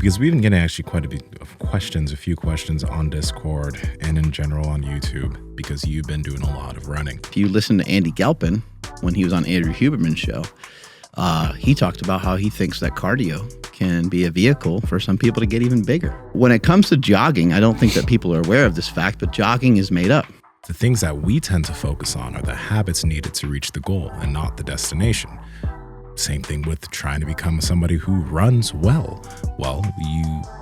because we've been getting actually quite a bit of questions, a few questions on Discord and in general on YouTube, because you've been doing a lot of running. If you listen to Andy Galpin, when he was on Andrew Huberman's show, he talked about how he thinks that cardio can be a vehicle for some people to get even bigger. When it comes to jogging, I don't think that people are aware of this fact, but jogging is made up. The things that we tend to focus on are the habits needed to reach the goal and not the destination. Same thing with trying to become somebody who runs well. Well,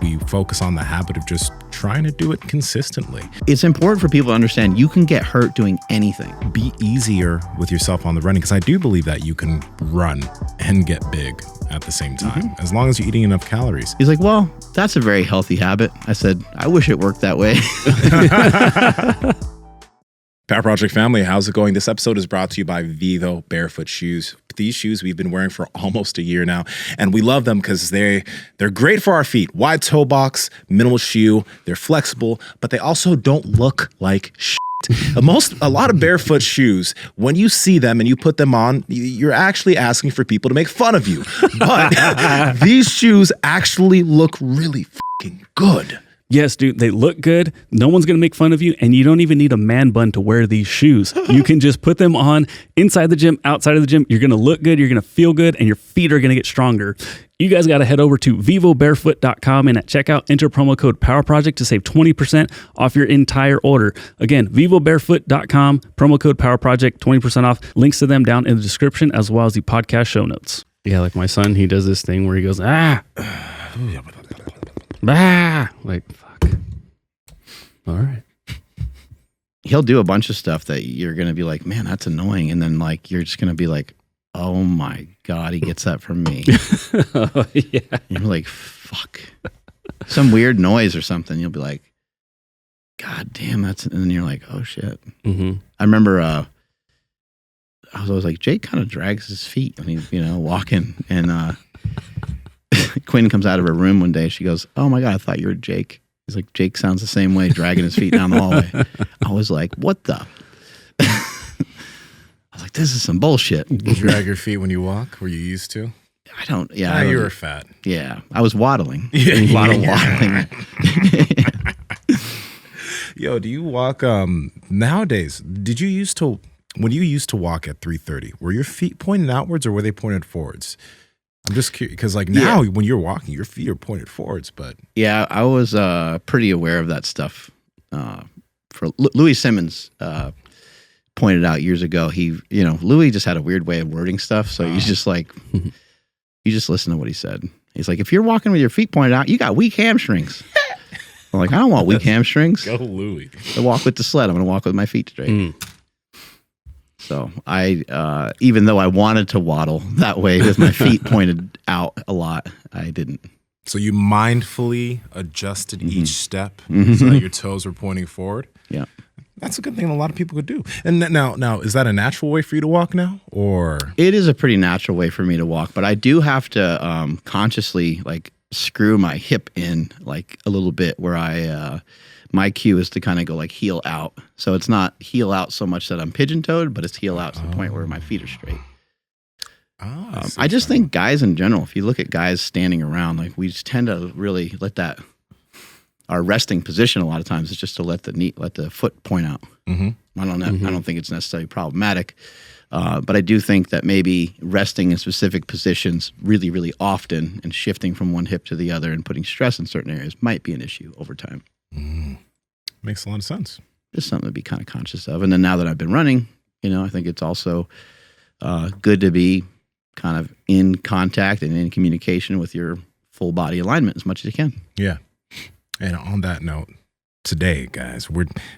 we focus on the habit of just trying to do it consistently. It's important for people to understand you can get hurt doing anything. Be easier with yourself on the running, because I do believe that you can run and get big at the same time, as long as you're eating enough calories. He's like, well, that's a very healthy habit. I said, I wish it worked that way. PowerProject family, how's it going? This episode is brought to you by Vivo Barefoot Shoes. These shoes we've been wearing for almost a year now, and we love them because they're great for our feet. Wide toe box, minimal shoe, they're flexible, but they also don't look like shit. A lot of barefoot shoes, when you see them and you put them on, you're actually asking for people to make fun of you. But these shoes actually look really fucking good. Yes, dude, they look good. No one's going to make fun of you, and you don't even need a man bun to wear these shoes. You can just put them on inside the gym, outside of the gym. You're going to look good, you're going to feel good, and your feet are going to get stronger. You guys got to head over to vivobarefoot.com, and at checkout, enter promo code PowerProject to save 20% off your entire order. Again, vivobarefoot.com, promo code PowerProject, 20% off. Links to them down in the description, as well as the podcast show notes. Yeah, like my son, he does this thing where he goes, like, fuck. All right. He'll do a bunch of stuff that you're going to be like, man, that's annoying. And then like, you're just going to be like, oh my God, he gets that from me. Oh, yeah. You're like, fuck. Some weird noise or something. You'll be like, God damn, and then you're like, oh shit. Mm-hmm. I remember, I was always like, Jake kind of drags his feet when he's, walking. And, Quinn comes out of her room one day. She goes, oh my God, I thought you were Jake. He's like, Jake sounds the same way, dragging his feet down the hallway. I was like, what the? I was like, this is some bullshit. You drag your feet when you walk? Were you used to? I don't, yeah. You were fat. Yeah, I was waddling. Yeah, a lot of waddling. Yo, do you walk, nowadays, when you used to walk at 3:30, were your feet pointed outwards or were they pointed forwards? I'm just curious, because now when you're walking, your feet are pointed forwards, but... Yeah, I was pretty aware of that stuff. For Louis Simmons pointed out years ago, Louis just had a weird way of wording stuff, so he's just like, you just listen to what he said. He's like, if you're walking with your feet pointed out, you got weak hamstrings. I'm like, I don't want weak hamstrings. Go Louis. I walk with the sled. I'm going to walk with my feet straight. So I, even though I wanted to waddle that way with my feet pointed out a lot, I didn't. So you mindfully adjusted each step so that your toes were pointing forward? Yeah. That's a good thing a lot of people could do. And now, is that a natural way for you to walk now, or? It is a pretty natural way for me to walk, but I do have to consciously like screw my hip in like a little bit where my cue is to kind of go like heel out. So it's not heel out so much that I'm pigeon-toed, but it's heel out to the point where my feet are straight. I just think guys in general, if you look at guys standing around, like we just tend to really let our resting position a lot of times is just to let the foot point out. I don't think it's necessarily problematic, but I do think that maybe resting in specific positions really, really often and shifting from one hip to the other and putting stress in certain areas might be an issue over time. Makes a lot of sense. Just something to be kind of conscious of. And then now that I've been running, I think it's also good to be kind of in contact and in communication with your full body alignment as much as you can. Yeah. And on that note, today, guys,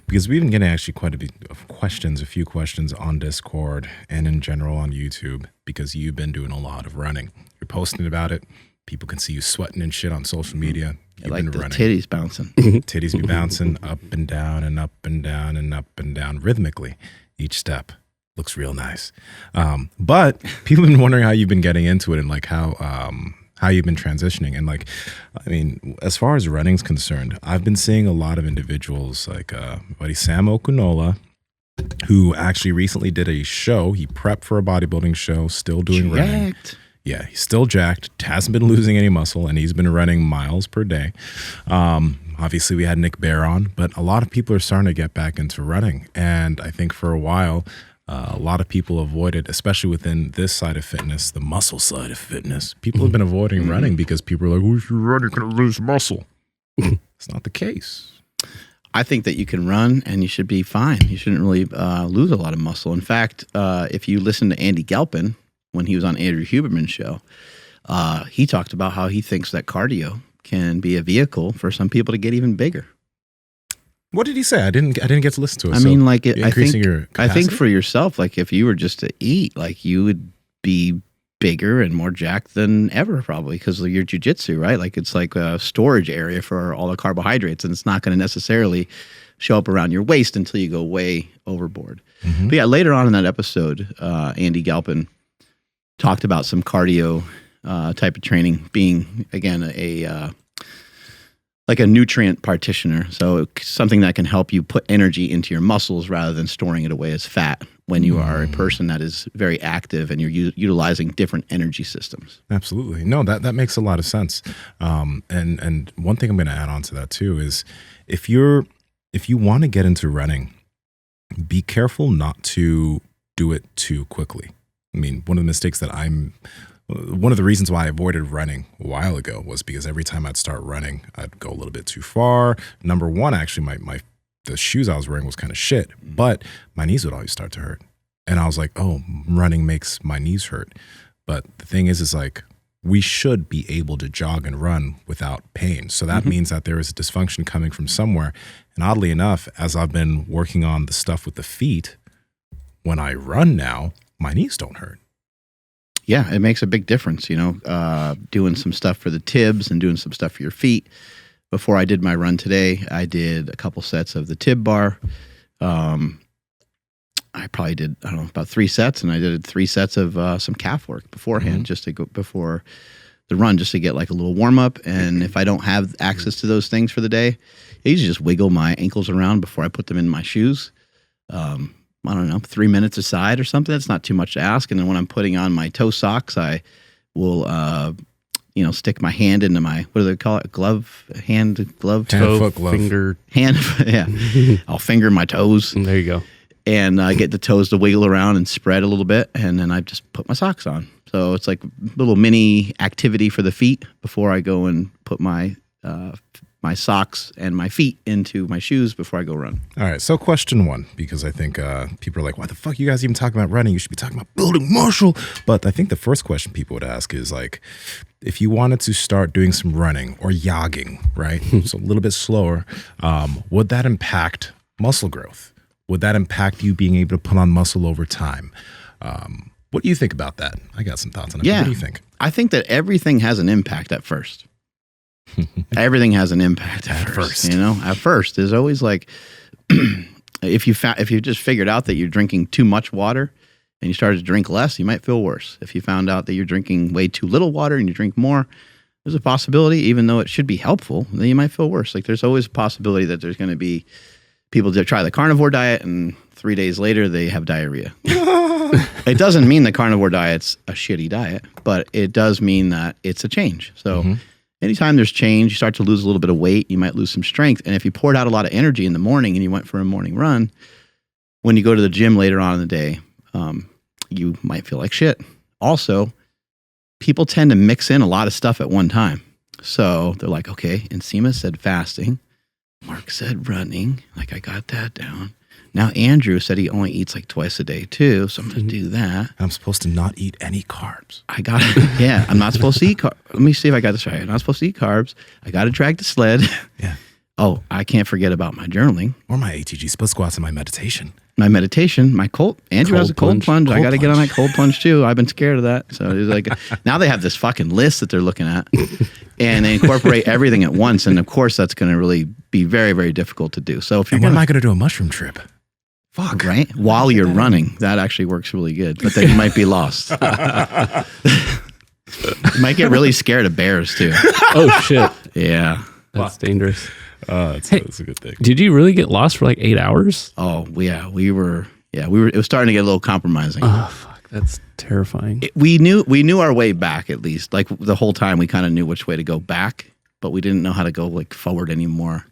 because we've been getting actually quite a bit of questions, a few questions on Discord and in general on YouTube, because you've been doing a lot of running. You're posting about it. People can see you sweating and shit on social media. You've like been the running. Titties bouncing. Titties be bouncing up and down and up and down and up and down rhythmically. Each step looks real nice. But people have been wondering how you've been getting into it and like how you've been transitioning. And like, I mean, as far as running's concerned, I've been seeing a lot of individuals like my buddy Sam Okunola, who actually recently did a show. He prepped for a bodybuilding show, still doing running. Yeah, he's still jacked, hasn't been losing any muscle, and he's been running miles per day. Obviously, we had Nick Bear on, but a lot of people are starting to get back into running. And I think for a while, a lot of people avoided, especially within this side of fitness, the muscle side of fitness. People have been avoiding running because people are like, "Oh, if you run, you're going to lose muscle." It's not the case. I think that you can run and you should be fine. You shouldn't really lose a lot of muscle. In fact, if you listen to Andy Galpin, when he was on Andrew Huberman's show, he talked about how he thinks that cardio can be a vehicle for some people to get even bigger. What did he say? I didn't get to listen to it. I mean, like increasing your capacity? I think for yourself, like if you were just to eat, like you would be bigger and more jacked than ever, probably because of your jujitsu, right? Like it's like a storage area for all the carbohydrates, and it's not going to necessarily show up around your waist until you go way overboard. But yeah, later on in that episode, Andy Galpin talked about some cardio type of training being, again, like a nutrient partitioner. So something that can help you put energy into your muscles rather than storing it away as fat when you are a person that is very active and you're utilizing different energy systems. Absolutely. No, that makes a lot of sense. And one thing I'm going to add on to that too is if you want to get into running, be careful not to do it too quickly. I mean, one of the reasons why I avoided running a while ago was because every time I'd start running, I'd go a little bit too far. Number one, actually, the shoes I was wearing was kind of shit, but my knees would always start to hurt. And I was like, oh, running makes my knees hurt. But the thing is like, we should be able to jog and run without pain. So that means that there is a dysfunction coming from somewhere. And oddly enough, as I've been working on the stuff with the feet, when I run now, my knees don't hurt. Yeah, it makes a big difference, doing some stuff for the tibs and doing some stuff for your feet. Before I did my run today, I did a couple sets of the tib bar. I probably did, about 3 sets, and I did 3 sets of some calf work beforehand, just to go before the run, just to get like a little warm up. And if I don't have access to those things for the day, I usually just wiggle my ankles around before I put them in my shoes. I don't know, 3 minutes aside or something. That's not too much to ask. And then when I'm putting on my toe socks, I will, stick my hand into my, what do they call it? Toe, foot glove. Finger. Hand, yeah. I'll finger my toes. There you go. And get the toes to wiggle around and spread a little bit. And then I just put my socks on. So it's like a little mini activity for the feet before I go and put my socks and my feet into my shoes before I go run. All right. So question 1, because I think people are like, why the fuck you guys even talking about running? You should be talking about building muscle. But I think the first question people would ask is like, if you wanted to start doing some running or jogging, right? So a little bit slower, would that impact muscle growth? Would that impact you being able to put on muscle over time? What do you think about that? I got some thoughts on it. Yeah. What do you think? I think that everything has an impact at first. Everything has an impact at first. At first, there's always like, if you just figured out that you're drinking too much water and you started to drink less, you might feel worse. If you found out that you're drinking way too little water and you drink more, there's a possibility, even though it should be helpful, then you might feel worse. Like there's always a possibility that there's going to be people that try the carnivore diet and 3 days later they have diarrhea. It doesn't mean the carnivore diet's a shitty diet, but it does mean that it's a change. So anytime there's change, you start to lose a little bit of weight, you might lose some strength. And if you poured out a lot of energy in the morning and you went for a morning run, when you go to the gym later on in the day, you might feel like shit. Also, people tend to mix in a lot of stuff at one time. So they're like, okay, Nsima said fasting. Mark said running. Like, I got that down. Now, Andrew said he only eats like twice a day too. So I'm going to do that. I'm supposed to not eat any carbs. I got it. Yeah, I'm not supposed to eat carbs. Let me see if I got this right. I'm not supposed to eat carbs. I got to drag the sled. Yeah. Oh, I can't forget about my journaling. Or my ATG split squats and my meditation. My meditation, my cold. Andrew has a cold plunge. I got to get on that cold plunge too. I've been scared of that. So it's like, now they have this fucking list that they're looking at, and they incorporate everything at once. And of course, that's going to really be very, very difficult to do. So if you're when am I going to do a mushroom trip? Fuck. Right? While you're running, that actually works really good. But then you might be lost. You might get really scared of bears too. Oh shit. Yeah. That's dangerous. That's a good thing. Did you really get lost for like 8 hours? Oh yeah, we were. It was starting to get a little compromising. Oh fuck. That's terrifying. We knew our way back, at least. Like the whole time we kind of knew which way to go back, but we didn't know how to go like forward anymore.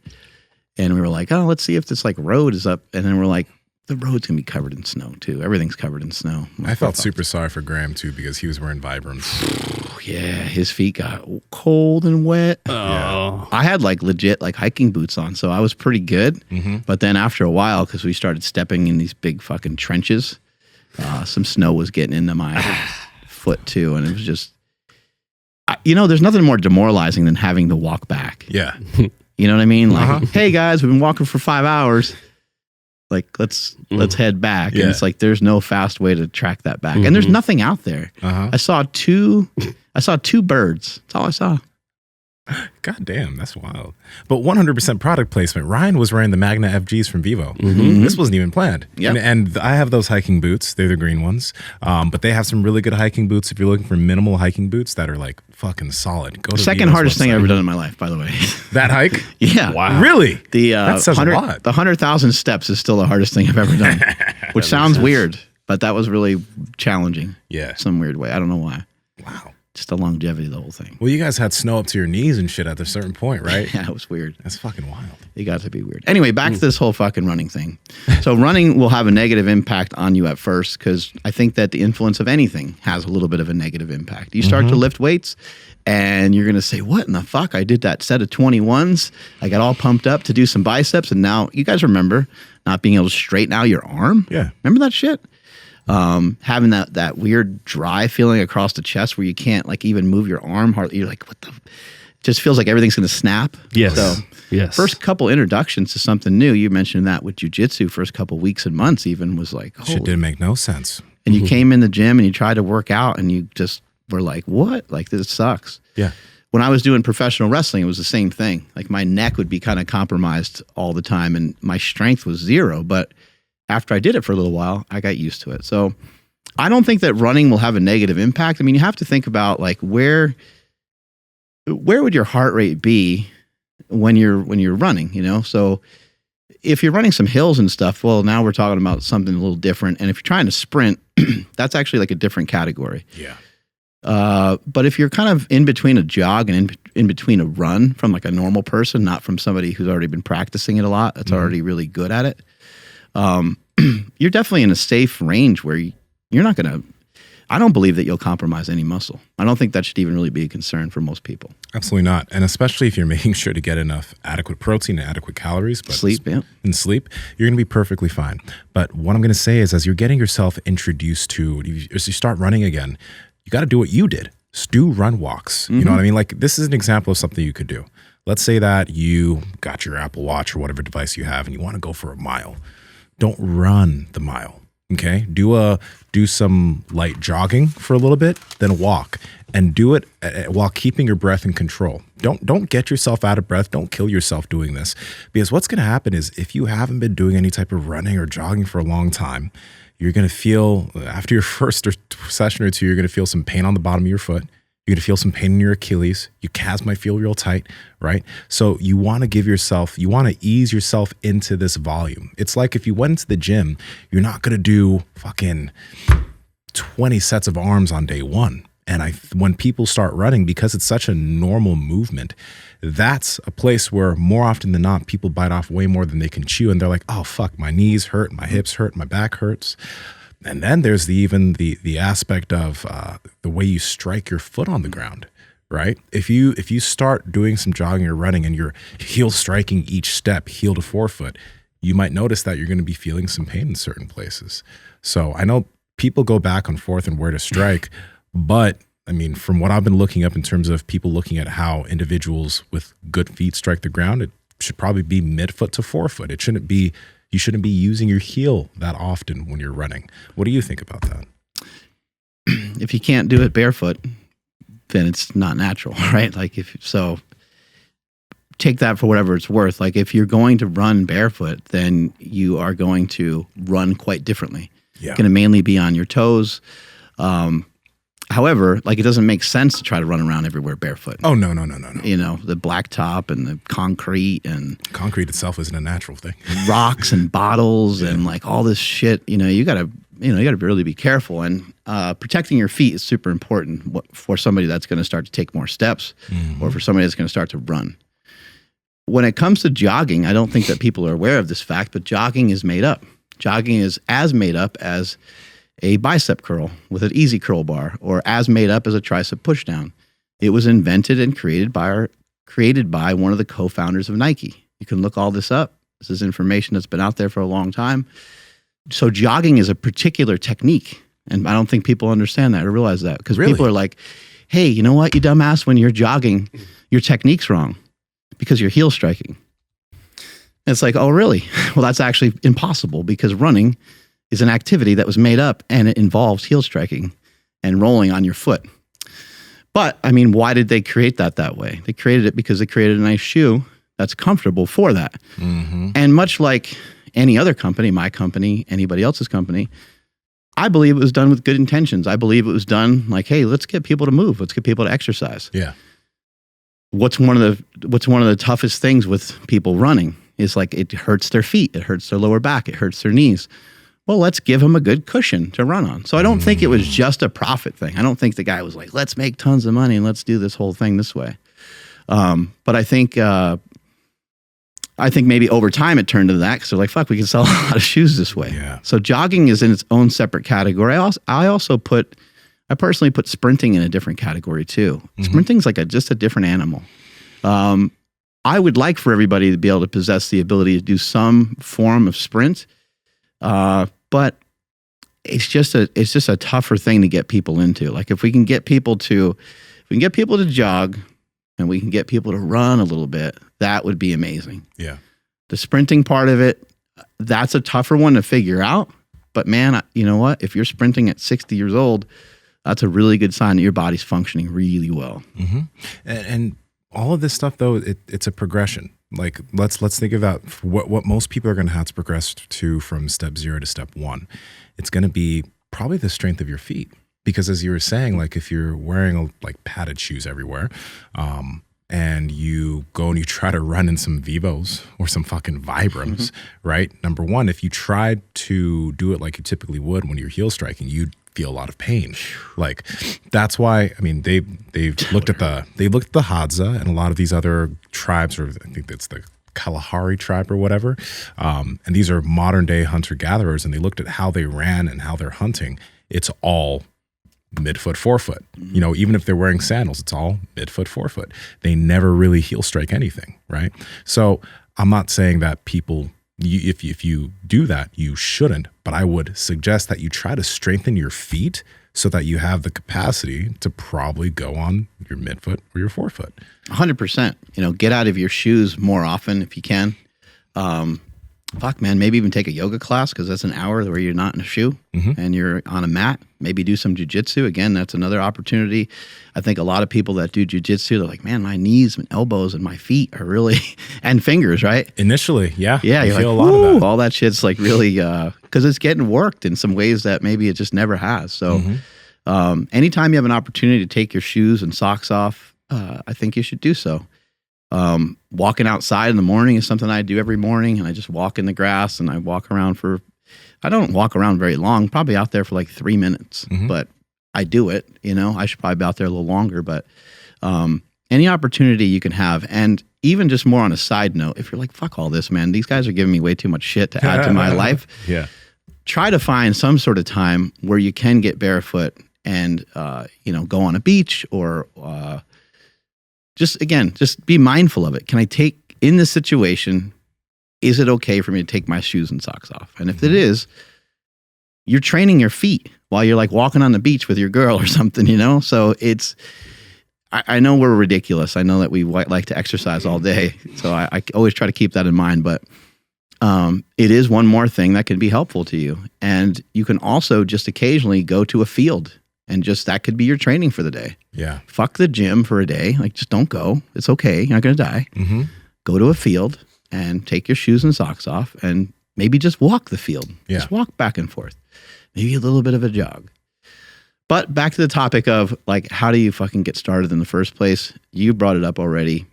And we were like, oh, let's see if this like road is up. And then we're like, the road's gonna be covered in snow too. Everything's covered in snow. I felt super sorry for Graham too because he was wearing Vibrams. Yeah, his feet got cold and wet. Oh. I had like legit like hiking boots on, so I was pretty good. But then after a while, because we started stepping in these big fucking trenches, some snow was getting into my foot too, and it was just, there's nothing more demoralizing than having to walk back. Yeah. You know what I mean? Like, hey guys, we've been walking for 5 hours. Like, let's head back. Yeah. And it's like there's no fast way to track that back, and there's nothing out there. I saw two birds. That's all I saw. God damn, that's wild. But 100% product placement. Ryan was wearing the Magna FGs from Vivo. Mm-hmm. This wasn't even planned. Yep. And I have those hiking boots. They're the green ones. But they have some really good hiking boots. If you're looking for minimal hiking boots that are like fucking solid, go to Second Vivo's hardest thing website. I've ever done in my life, by the way. That hike? Yeah. Wow. Really? That says a lot. The 100,000 steps is still the hardest thing I've ever done, which sounds weird, but that was really challenging. Yeah. Some weird way. I don't know why. Wow. Just the longevity of the whole thing. Well, you guys had snow up to your knees and shit at a certain point, right? Yeah, it was weird. That's fucking wild. It got to be weird. Anyway, back to this whole fucking running thing. So running will have a negative impact on you at first because I think that the influence of anything has a little bit of a negative impact. You start to lift weights and you're going to say, what in the fuck? I did that set of 21s. I got all pumped up to do some biceps. And now you guys remember not being able to straighten out your arm? Yeah. Remember that shit? Having that weird dry feeling across the chest where you can't like even move your arm hardly. You're like, what the? It just feels like everything's going to snap. Yes. So Yes. first couple introductions to something new, you mentioned that with jiu-jitsu, first couple weeks and months even was like, Shit didn't make no sense. and you came in the gym and you tried to work out and you just were like, what? Like this sucks. Yeah. When I was doing professional wrestling, it was the same thing. Like my neck would be kind of compromised all the time and my strength was zero. But after I did it for a little while, I got used to it. So I don't think that running will have a negative impact. I mean, you have to think about like where would your heart rate be when you're running, you know? So if you're running some hills and stuff, well, now we're talking about something a little different. And if you're trying to sprint, that's actually like a different category. Yeah. But if you're kind of in between a jog and in between a run from like a normal person, not from somebody who's already been practicing it a lot, that's already really good at it, you're definitely in a safe range where you're not going to, I don't believe that you'll compromise any muscle. I don't think that should even really be a concern for most people. Absolutely not. And especially if you're making sure to get enough adequate protein and adequate calories. But Sleep, yeah. And sleep, you're going to be perfectly fine. But what I'm going to say is as you're getting yourself introduced to, as you start running again, you got to do what you did. Just do run walks. You know what I mean? Like this is an example of something you could do. Let's say that you got your Apple Watch or whatever device you have and you want to go for a mile. Don't run the mile. Okay, do some light jogging for a little bit, then walk, and do it while keeping your breath in control. Don't get yourself out of breath. Don't kill yourself doing this, because what's going to happen is if you haven't been doing any type of running or jogging for a long time, you're going to feel after your first session or two, you're going to feel some pain on the bottom of your foot. You're going to feel some pain in your Achilles. Your calves might feel real tight, right? So you want to ease yourself into this volume. It's like if you went into the gym, you're not going to do fucking 20 sets of arms on day one. And when people start running, because it's such a normal movement, that's a place where more often than not, people bite off way more than they can chew. And they're like, oh, fuck, my knees hurt, my hips hurt, my back hurts. And then there's even the aspect of the way you strike your foot on the ground, right? If you start doing some jogging or running and you're heel striking each step, heel to forefoot, you might notice that you're going to be feeling some pain in certain places. So I know people go back and forth on where to strike, but I mean, from what I've been looking up in terms of people looking at how individuals with good feet strike the ground, it should probably be midfoot to forefoot. You shouldn't be using your heel that often when you're running. What do you think about that? If you can't do it barefoot, then it's not natural, right? Like take that for whatever it's worth. Like if you're going to run barefoot, then you are going to run quite differently. Yeah. You're going to mainly be on your toes. However, like it doesn't make sense to try to run around everywhere barefoot. Oh, no. You know, the blacktop and the concrete itself isn't a natural thing. rocks and bottles and like all this shit. You know, you got to you got to really be careful. And protecting your feet is super important for somebody that's going to start to take more steps, or for somebody that's going to start to run. When it comes to jogging, I don't think that people are aware of this fact, but jogging is made up. Jogging is as made up as a bicep curl with an easy curl bar, or as made up as a tricep pushdown. It was invented and created by one of the co-founders of Nike. You can look all this up. This is information that's been out there for a long time. So jogging is a particular technique, and I don't think people understand that or realize that, because people are like, hey, you know what, you dumbass, when you're jogging, your technique's wrong because you're heel striking. And it's like, oh, really? Well, that's actually impossible, because running is an activity that was made up, and it involves heel striking and rolling on your foot. But, I mean, why did they create that way? They created it because they created a nice shoe that's comfortable for that. And much like any other company, my company, anybody else's company, I believe it was done with good intentions. I believe it was done like, hey, let's get people to move. Let's get people to exercise. Yeah. What's one of the toughest things with people running is like it hurts their feet, it hurts their lower back, it hurts their knees. Well, let's give them a good cushion to run on. So I don't think it was just a profit thing. I don't think the guy was like, let's make tons of money and let's do this whole thing this way. But I think maybe over time it turned to that, because they're like, fuck, we can sell a lot of shoes this way. Yeah. So jogging is in its own separate category. I personally put sprinting in a different category too. Sprinting's like just a different animal. I would like for everybody to be able to possess the ability to do some form of sprint, but it's just a tougher thing to get people into. Like if we can get people to jog, and we can get people to run a little bit, that would be amazing. Yeah. The sprinting part of it, that's a tougher one to figure out. But man, you know what? If you're sprinting at 60 years old, that's a really good sign that your body's functioning really well. And all of this stuff, though, it's a progression. Like let's think of that. What most people are going to have to progress to from step 0 to step 1. It's going to be probably the strength of your feet. Because as you were saying, like if you're wearing like padded shoes everywhere, and you go and you try to run in some Vivos or some fucking Vibrams, right? Number one, if you tried to do it like you typically would when you're heel striking, you'd feel a lot of pain. Like that's why, I mean, they've looked at the Hadza and a lot of these other tribes, or I think it's the Kalahari tribe or whatever. And these are modern day hunter gatherers, and they looked at how they ran and how they're hunting. It's all midfoot, forefoot. You know, even if they're wearing sandals, it's all midfoot, forefoot. They never really heel strike anything, right? So I'm not saying that people, if you do that, you shouldn't, but I would suggest that you try to strengthen your feet so that you have the capacity to probably go on your midfoot or your forefoot. 100%. You know, get out of your shoes more often if you can. Fuck, man, maybe even take a yoga class, because that's an hour where you're not in a shoe and you're on a mat. Maybe do some jujitsu. Again, that's another opportunity. I think a lot of people that do jujitsu, they're like, man, my knees and elbows and my feet are really, and fingers, right? Initially, yeah. Yeah, you you're feel like, a lot of that. All that shit's like really, because it's getting worked in some ways that maybe it just never has. So anytime you have an opportunity to take your shoes and socks off, I think you should do so. Walking outside in the morning is something I do every morning, and I just walk in the grass and I walk around I don't walk around very long, probably out there for like 3 minutes, but I do it, you know. I should probably be out there a little longer, but any opportunity you can have. And even just more on a side note, if you're like, fuck all this, man, these guys are giving me way too much shit to add to my life. Yeah. Try to find some sort of time where you can get barefoot and, you know, go on a beach, or just be mindful of it. Can I take, in this situation, is it okay for me to take my shoes and socks off? And if it is, you're training your feet while you're like walking on the beach with your girl or something, you know? So I know we're ridiculous. I know that we like to exercise all day. So I always try to keep that in mind. But it is one more thing that can be helpful to you. And you can also just occasionally go to a field. And just that could be your training for the day. Yeah. Fuck the gym for a day. Like, just don't go. It's okay. You're not going to die. Go to a field and take your shoes and socks off, and maybe just walk the field. Yeah. Just walk back and forth. Maybe a little bit of a jog. But back to the topic of like, how do you fucking get started in the first place? You brought it up already.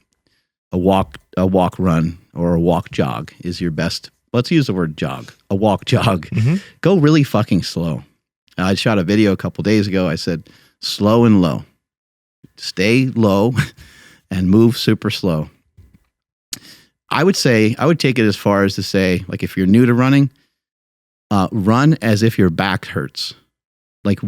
A walk run or a walk jog is your best let's use the word jog, a walk jog. Mm-hmm. Go really fucking slow. I shot a video a couple days ago. I said, slow and low. Stay low and move super slow. I would take it as far as to say, like, if you're new to running, run as if your back hurts. Like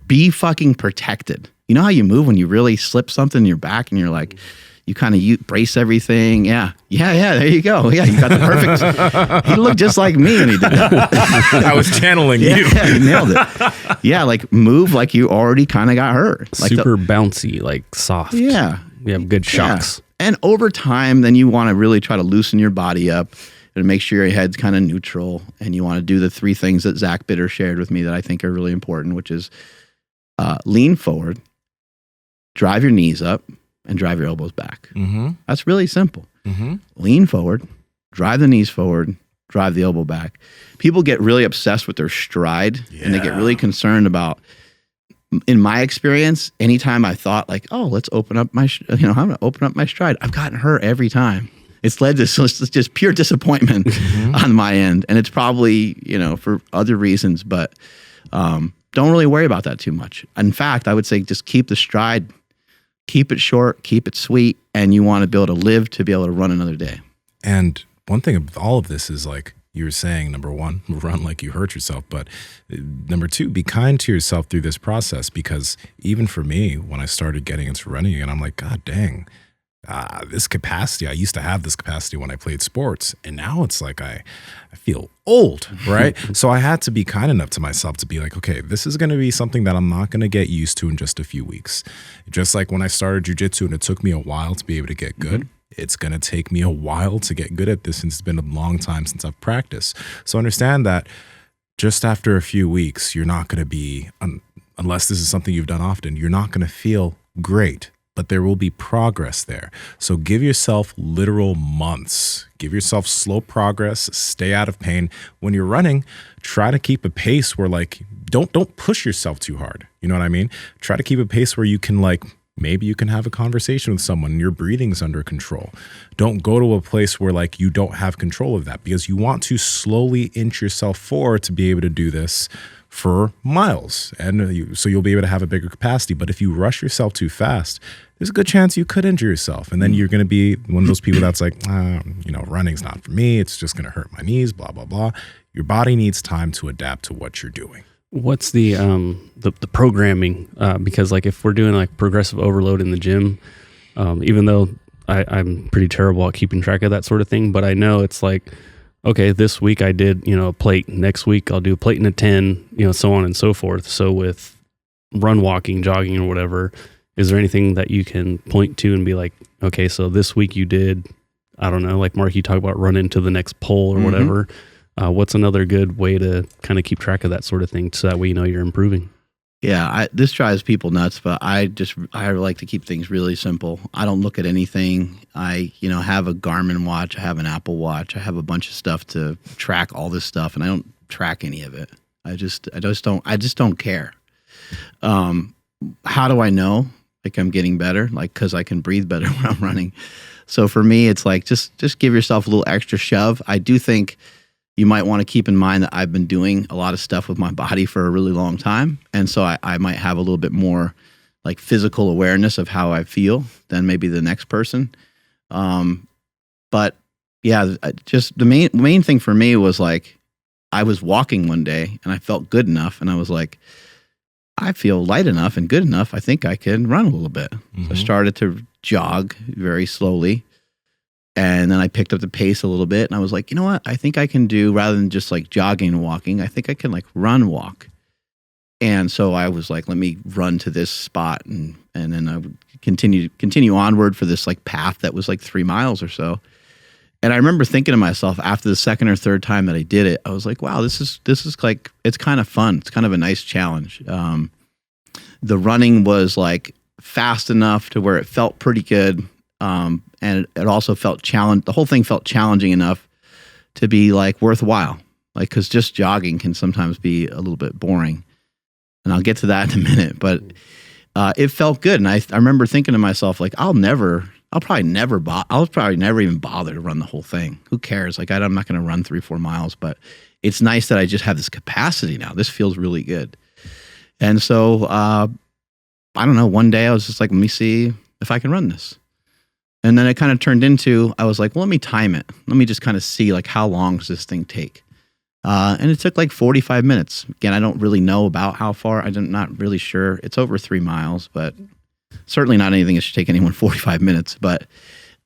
be fucking protected. You know how you move when you really slip something in your back and you're like, you kind of brace everything. Yeah. There you go. Yeah, you got the perfect. He looked just like me when he did that. I was channeling you. Yeah, you nailed it. Yeah, like move like you already kind of got hurt. Like super bouncy, like soft. Yeah. We have good shocks. Yeah. And over time, then you want to really try to loosen your body up and make sure your head's kind of neutral. And you want to do the 3 things that Zach Bitter shared with me that I think are really important, which is lean forward, drive your knees up, and drive your elbows back. Mm-hmm. That's really simple. Mm-hmm. Lean forward, drive the knees forward, drive the elbow back. People get really obsessed with their stride, and they get really concerned about, in my experience, anytime I thought like, oh, let's open up my, I'm going to open up my stride, I've gotten hurt every time. It's led to just pure disappointment on my end. And it's probably, for other reasons, but don't really worry about that too much. In fact, I would say just keep the stride, keep it short, keep it sweet, and you want to be able to live to be able to run another day. And one thing of all of this is, like you were saying, number 1, run like you hurt yourself. But number 2, be kind to yourself through this process, because even for me, when I started getting into running again, I'm like, God dang, this capacity, I used to have this capacity when I played sports, and now it's like I feel old, right? So I had to be kind enough to myself to be like, okay, this is going to be something that I'm not going to get used to in just a few weeks. Just like when I started jiu-jitsu and it took me a while to be able to get good, it's going to take me a while to get good at this, since it's been a long time since I've practiced. So understand that just after a few weeks, you're not going to be, unless this is something you've done often, you're not going to feel great. But there will be progress there. So give yourself literal months. Give yourself slow progress. Stay out of pain. When you're running, try to keep a pace where, like, don't push yourself too hard. You know what I mean? Try to keep a pace where you can, like, maybe you can have a conversation with someone and your breathing's under control. Don't go to a place where, like, you don't have control of that, because you want to slowly inch yourself forward to be able to do this for miles. And so you'll be able to have a bigger capacity. But if you rush yourself too fast, there's a good chance you could injure yourself. And then you're going to be one of those people that's like, running's not for me. It's just going to hurt my knees, blah, blah, blah. Your body needs time to adapt to what you're doing. What's the programming? Because, like, if we're doing like progressive overload in the gym, even though I'm pretty terrible at keeping track of that sort of thing, but I know it's like, okay, this week I did, a plate. Next week I'll do a plate and a 10, so on and so forth. So with run, walking, jogging, or whatever, is there anything that you can point to and be like, okay, so this week you did, I don't know, like Mark, you talk about running to the next pole or whatever. What's another good way to kind of keep track of that sort of thing, so that way you're improving? Yeah, this drives people nuts, but I like to keep things really simple. I don't look at anything. I have a Garmin watch, I have an Apple Watch, I have a bunch of stuff to track all this stuff, and I don't track any of it. I just don't care. How do I know? Like, I'm getting better, like, because I can breathe better when I'm running. So for me, it's like just give yourself a little extra shove. I do think you might want to keep in mind that I've been doing a lot of stuff with my body for a really long time. And so I might have a little bit more like physical awareness of how I feel than maybe the next person. But yeah, just the main thing for me was, like, I was walking one day and I felt good enough. And I was like, I feel light enough and good enough. I think I can run a little bit. So I started to jog very slowly. And then I picked up the pace a little bit, and I was like, you know what? I think I can do, rather than just like jogging and walking, I think I can like run, walk. And so I was like, let me run to this spot. And then I would continue onward for this like path that was like 3 miles or so. And I remember thinking to myself after the second or third time that I did it, I was like, wow, this is like, it's kind of fun. It's kind of a nice challenge. The running was like fast enough to where it felt pretty good. And it also felt the whole thing felt challenging enough to be like worthwhile. Like, cause just jogging can sometimes be a little bit boring, and I'll get to that in a minute, but, it felt good. And I remember thinking to myself, like, I'll never I'll probably never even bother to run the whole thing. Who cares? Like I'm not going to run 3-4 miles, but it's nice that I just have this capacity now. This feels really good. And so I don't know. One day I was just like, let me see if I can run this. And then it kind of turned into, I was like, well, let me time it. Let me just kind of see like how long does this thing take? And it took like 45 minutes. Again, I don't really know about how far. I'm not really sure. It's over 3 miles, but certainly not anything that should take anyone 45 minutes. But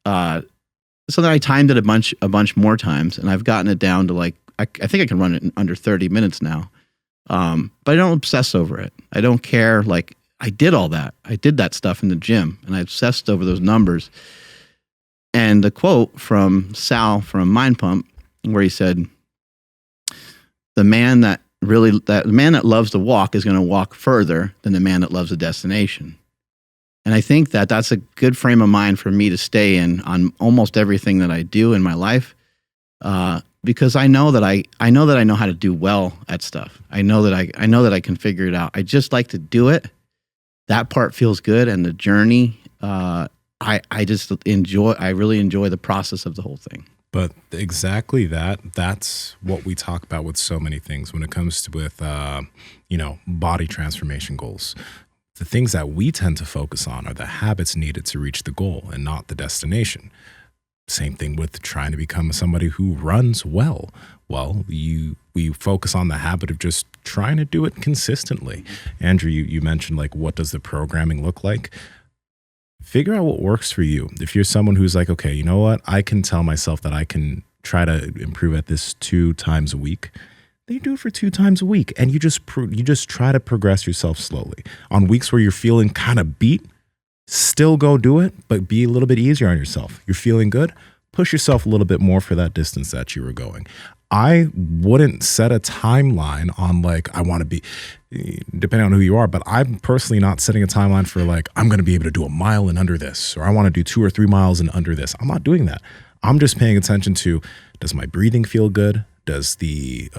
so then I timed it a bunch more times, and I've gotten it down to like, I think I can run it in under 30 minutes now. But I don't obsess over it. I don't care. Like I did all that. I did that stuff in the gym, and I obsessed over those numbers. And the quote from Sal from Mind Pump, where he said, the man that loves to walk is going to walk further than the man that loves a destination. And I think that that's a good frame of mind for me to stay in on almost everything that I do in my life, because I know that I know how to do well at stuff. I know that I can figure it out. I just like to do it. That part feels good, and the journey. I really enjoy the process of the whole thing. But exactly that's what we talk about with so many things when it comes to body transformation goals. The things that we tend to focus on are the habits needed to reach the goal and not the destination. Same thing with trying to become somebody who runs well. Well, we focus on the habit of just trying to do it consistently. Andrew, you mentioned like, what does the programming look like? Figure out what works for you. If you're someone who's like, okay, you know what? I can tell myself that I can try to improve at this 2 times a week. Then you do it for 2 times a week, and you just try to progress yourself slowly. On weeks where you're feeling kind of beat, still go do it, but be a little bit easier on yourself. You're feeling good, push yourself a little bit more for that distance that you were going. I wouldn't set a timeline on like, I want to be, depending on who you are, but I'm personally not setting a timeline for like, I'm going to be able to do a mile in under this, or I want to do 2 or 3 miles in under this. I'm not doing that. I'm just paying attention to, does my breathing feel good? Does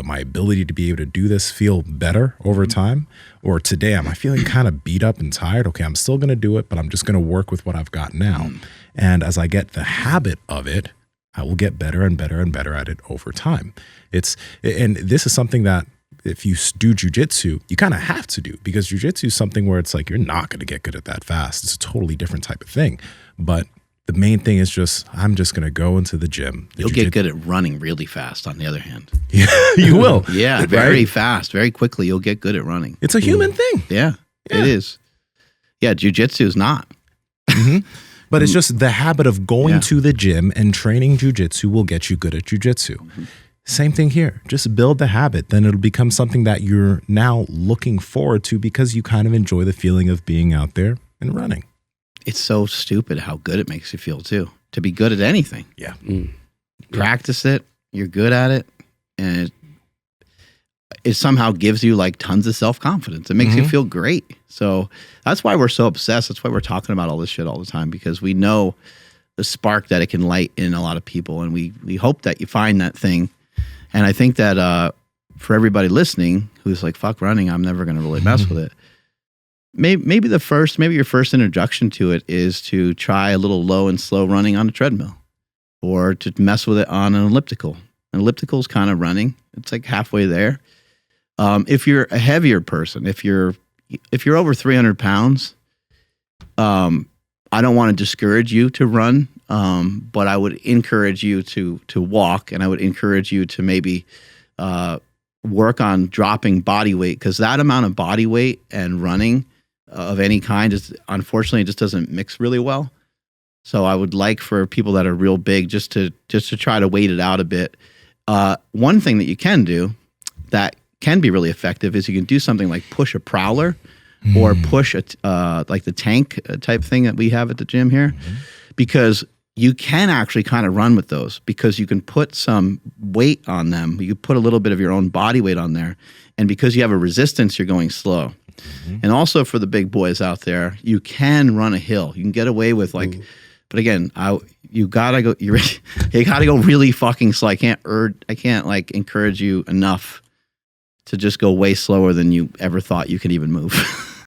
my ability to be able to do this feel better over time? Or today, am I feeling kind of beat up and tired? Okay, I'm still going to do it, but I'm just going to work with what I've got now. And as I get the habit of it, I will get better and better and better at it over time. And this is something that if you do jujitsu, you kind of have to do, because jujitsu is something where it's like, you're not going to get good at that fast. It's a totally different type of thing. But the main thing is I'm just going to go into the gym. You'll get good at running really fast, on the other hand. Yeah, you will. Yeah, very fast, very quickly. You'll get good at running. It's a human thing. Yeah, it is. Yeah, jujitsu is not. Mm-hmm. But it's just the habit of going to the gym and training jujitsu will get you good at jujitsu. Mm-hmm. Same thing here. Just build the habit. Then it'll become something that you're now looking forward to because you kind of enjoy the feeling of being out there and running. It's so stupid how good it makes you feel too, to be good at anything. Yeah. Practice it. You're good at it. And it somehow gives you like tons of self-confidence. It makes you feel great. So that's why we're so obsessed. That's why we're talking about all this shit all the time, because we know the spark that it can light in a lot of people. And we hope that you find that thing. And I think that for everybody listening who's like, fuck running, I'm never going to really mess with it. Maybe your first introduction to it is to try a little low and slow running on a treadmill, or to mess with it on an elliptical. An elliptical is kind of running. It's like halfway there. If you're a heavier person, if you're over 300 pounds, I don't want to discourage you to run, but I would encourage you to walk, and I would encourage you to maybe work on dropping body weight, because that amount of body weight and running of any kind is, unfortunately, it just doesn't mix really well. So I would like for people that are real big just to try to weight it out a bit. One thing that you can do that can be really effective is you can do something like push a prowler or push like the tank type thing that we have at the gym here, because you can actually kind of run with those, because you can put some weight on them. You put a little bit of your own body weight on there, and because you have a resistance, you're going slow. And also for the big boys out there, you can run a hill. You can get away with like, but again, you gotta go really fucking slow. I can't like encourage you enough to just go way slower than you ever thought you could even move.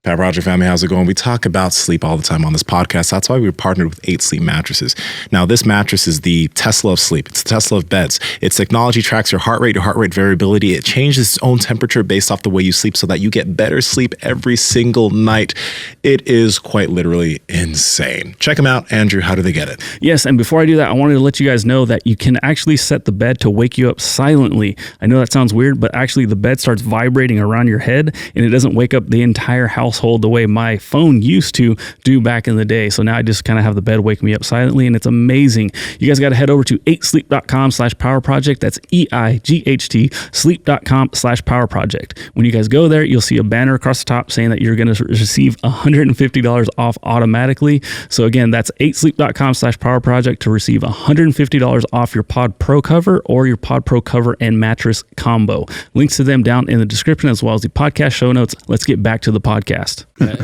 PowerProject family, how's it going? We talk about sleep all the time on this podcast. That's why we partnered with 8 Sleep mattresses. Now, this mattress is the Tesla of sleep. It's the Tesla of beds. Its technology tracks your heart rate variability. It changes its own temperature based off the way you sleep so that you get better sleep every single night. It is quite literally insane. Check them out. Andrew, how do they get it? Yes, and before I do that, I wanted to let you guys know that you can actually set the bed to wake you up silently. I know that sounds weird, but actually the bed starts vibrating around your head, and it doesn't wake up the entire household the way my phone used to do back in the day. So now I just kind of have the bed wake me up silently, and it's amazing. You guys got to head over to 8sleep.com/powerproject. That's EIGHT sleep.com/powerproject. When you guys go there, you'll see a banner across the top saying that you're going to receive $150 off automatically. So again, that's 8sleep.com/powerproject to receive $150 off your Pod Pro cover or your Pod Pro cover and mattress combo. Links to them down in the description as well as the podcast show notes. Let's get back to the podcast.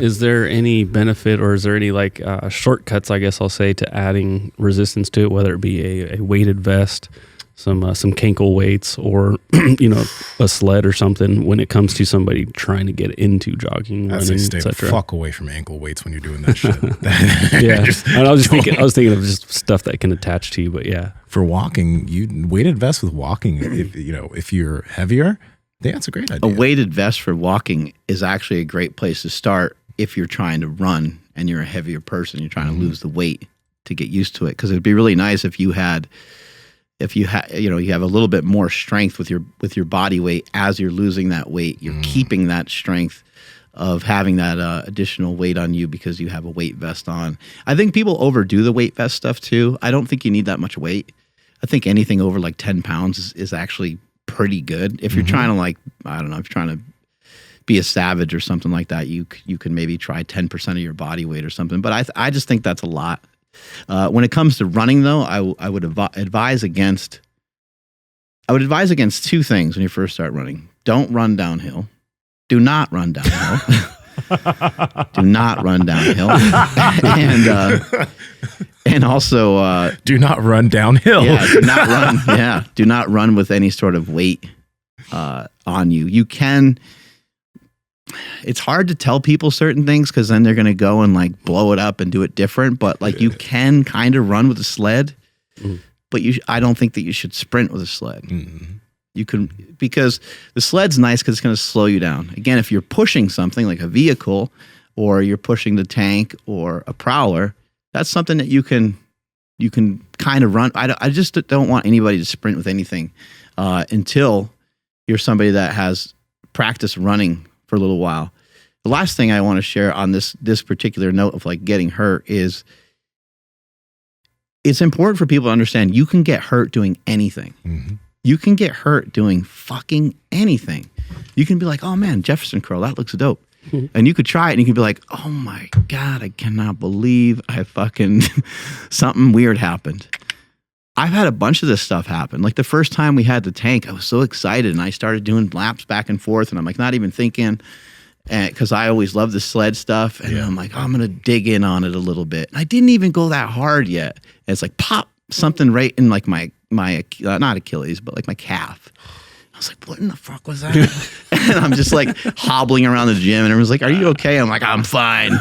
Is there any benefit, or is there any shortcuts, I guess I'll say, to adding resistance to it, whether it be a weighted vest, some cankle weights, or a sled or something when it comes to somebody trying to get into jogging, running, Stay the etc.? fuck away from ankle weights when you're doing that shit. Yeah, and I was thinking of just stuff that can attach to you, but yeah. For walking, weighted vest with walking, if you're heavier, that's a great idea. A weighted vest for walking is actually a great place to start if you're trying to run and you're a heavier person. You're trying to lose the weight to get used to it. Because it'd be really nice if you have a little bit more strength with your body weight as you're losing that weight. You're keeping that strength of having that additional weight on you because you have a weight vest on. I think people overdo the weight vest stuff too. I don't think you need that much weight. I think anything over like 10 pounds is actually pretty good. If you're trying to if you're trying to be a savage or something like that, you can maybe try 10% of your body weight or something. But I just think that's a lot. When it comes to running, though, I would advise against 2 things when you first start running. Don't run downhill. Do not run downhill. Do not run downhill. And also do not run downhill. Yeah, do not run. Yeah, do not run with any sort of weight on you. You can. It's hard to tell people certain things because then they're going to go and like blow it up and do it different. But you can kind of run with a sled, but I don't think that you should sprint with a sled. You can, because the sled's nice because it's going to slow you down. Again, if you're pushing something like a vehicle, or you're pushing the tank or a prowler, that's something that you can kind of run. I just don't want anybody to sprint with anything until you're somebody that has practiced running for a little while. The last thing I want to share on this particular note of like getting hurt is it's important for people to understand you can get hurt doing anything. You can get hurt doing fucking anything. You can be like, oh man, Jefferson curl, that looks dope. And you could try it and you could be like, oh my God, I cannot believe I fucking, something weird happened. I've had a bunch of this stuff happen. Like the first time we had the tank, I was so excited and I started doing laps back and forth and I'm like not even thinking, because I always love the sled stuff. And I'm like, oh, I'm going to dig in on it a little bit. And I didn't even go that hard yet. And it's like pop, something right in like my not Achilles, but like my calf. I was like, what in the fuck was that? And I'm just like hobbling around the gym and everyone's like, are you okay? I'm like, I'm fine.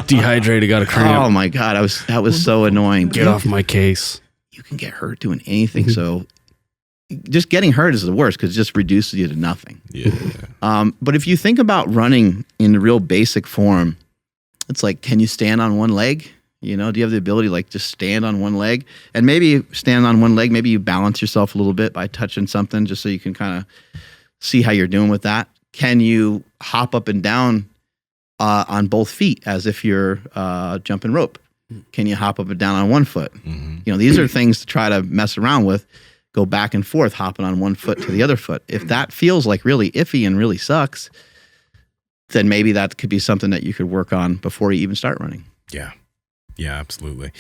Dehydrated, got a cramp. Oh my God. That was so annoying. Get off my case. You can get hurt doing anything. So just getting hurt is the worst because it just reduces you to nothing. But if you think about running in the real basic form, it's like, can you stand on one leg? Do you have the ability like just stand on one leg? And maybe stand on one leg, maybe you balance yourself a little bit by touching something just so you can kind of see how you're doing with that. Can you hop up and down on both feet as if you're jumping rope? Can you hop up and down on one foot? These are things to try to mess around with. Go back and forth, hopping on one foot to the other foot. If that feels like really iffy and really sucks, then maybe that could be something that you could work on before you even start running. Yeah, absolutely.